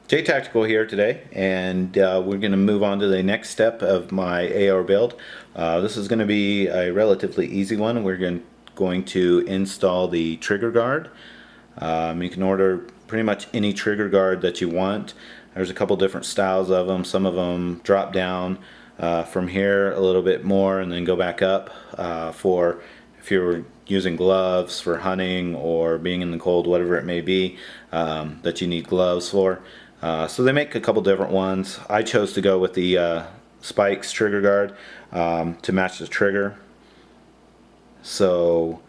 Jay Tactical here today, and we're going to move on to the next step of my AR build. This is going to be a relatively easy one. We're going to install the trigger guard. You can order pretty much any trigger guard that you want. There's a couple different styles of them. Some of them drop down from here a little bit more and then go back up for if you're using gloves for hunting or being in the cold, whatever it may be that you need gloves for. So they make a couple different ones. I chose to go with the Spikes trigger guard to match the trigger. So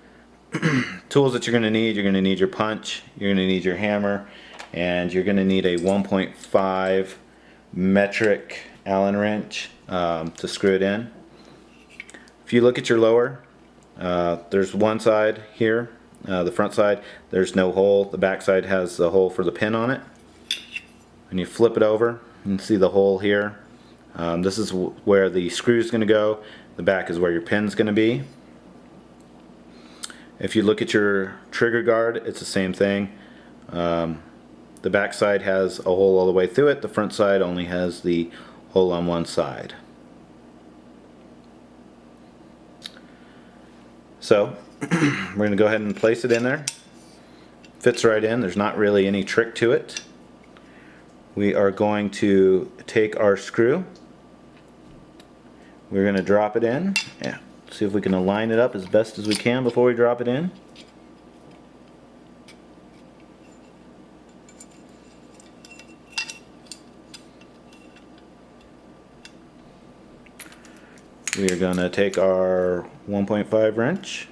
tools that you're going to need your punch, you're going to need your hammer, and you're going to need a 1.5 metric Allen wrench to screw it in. If you look at your lower, there's one side here, the front side, there's no hole. The back side has the hole for the pin on it. And you flip it over and see the hole here. This is where the screw is going to go. The back is where your pin is going to be. If you look at your trigger guard, it's the same thing. The back side has a hole all the way through it. The front side only has the hole on one side. So we're going to go ahead and place it in there. Fits right in. There's not really any trick to it. We are going to take our screw. We're going to drop it in. Yeah. See if we can align it up as best as we can before we drop it in. We are going to take our 1.5 wrench.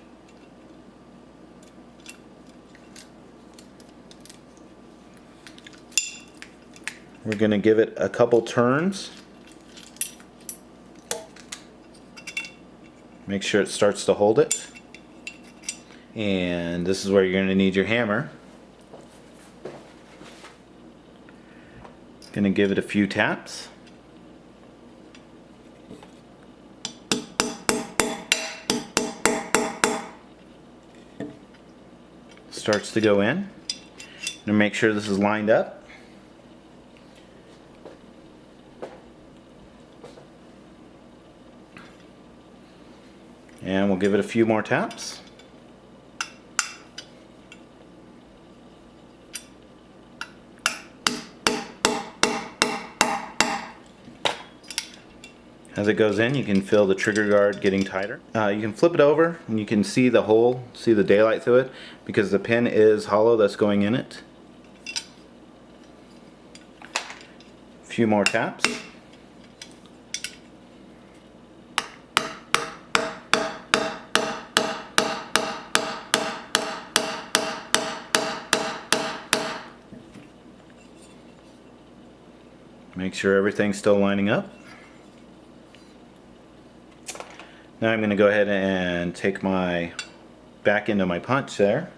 We're going to give it a couple turns. Make sure it starts to hold it. And this is where you're going to need your hammer. Going to give it a few taps. Starts to go in. And make sure this is lined up. And we'll give it a few more taps. As it goes in, you can feel the trigger guard getting tighter. You can flip it over and you can see the hole, see the daylight through it, because the pin is hollow that's going in it. A few more taps. Make sure everything's still lining up. Now I'm going to go ahead and take my back into my punch there.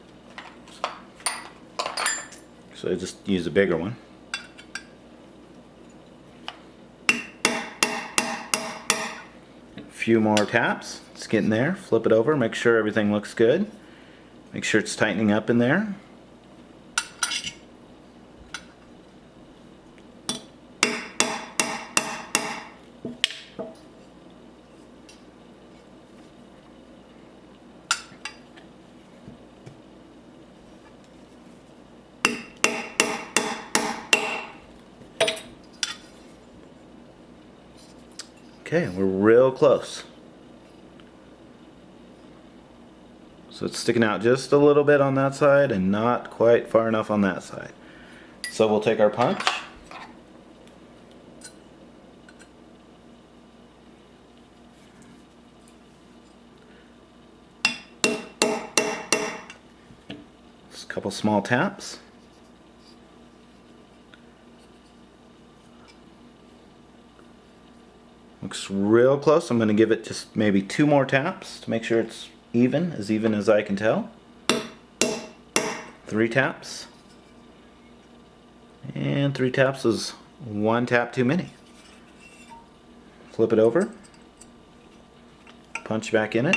So I just use a bigger one. A few more taps. It's getting there. Flip it over. Make sure everything looks good. Make sure it's tightening up in there. Okay, we're real close. So it's sticking out just a little bit on that side and not quite far enough on that side. So we'll take our punch. Just a couple small taps. Looks real close. I'm going to give it just maybe 2 more taps to make sure it's even as I can tell. 3 taps. And 3 taps is 1 tap too many. Flip it over. Punch back in it.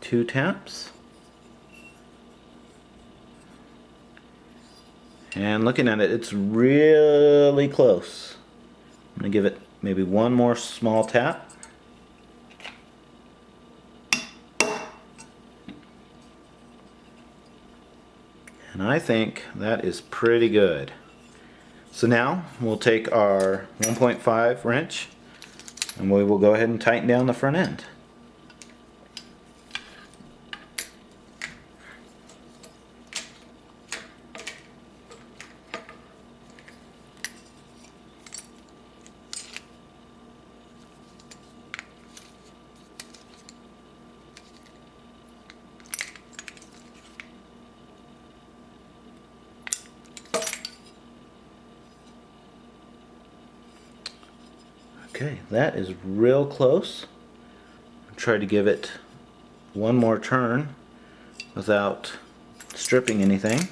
2 taps. And looking at it, it's really close. I'm going to give it maybe one more small tap. And I think that is pretty good. So now we'll take our 1.5 wrench and we will go ahead and tighten down the front end. Okay, that is real close. Try to give it one more turn without stripping anything.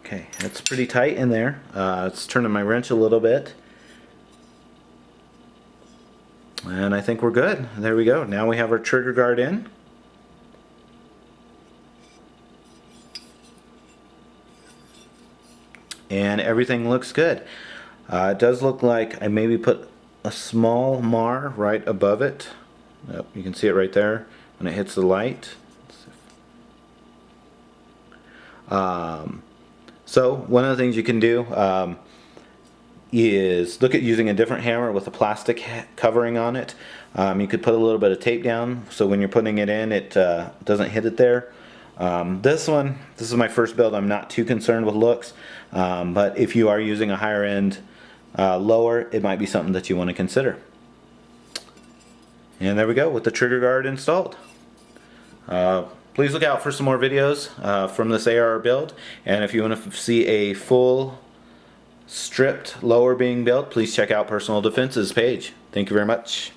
Okay, that's pretty tight in there. It's turning my wrench a little bit. And I think we're good. There we go. Now we have our trigger guard in. And everything looks good. It does look like I maybe put a small mar right above it. Yep, you can see it right there when it hits the light. So one of the things you can do is look at using a different hammer with a plastic covering on it. You could put a little bit of tape down so when you're putting it in, it doesn't hit it there. This is my first build. I'm not too concerned with looks, but if you are using a higher end lower, it might be something that you want to consider. And there we go with the trigger guard installed. Please look out for some more videos from this AR build, and if you want to see a full stripped lower being built, please check out Personal Defense's page. Thank you very much.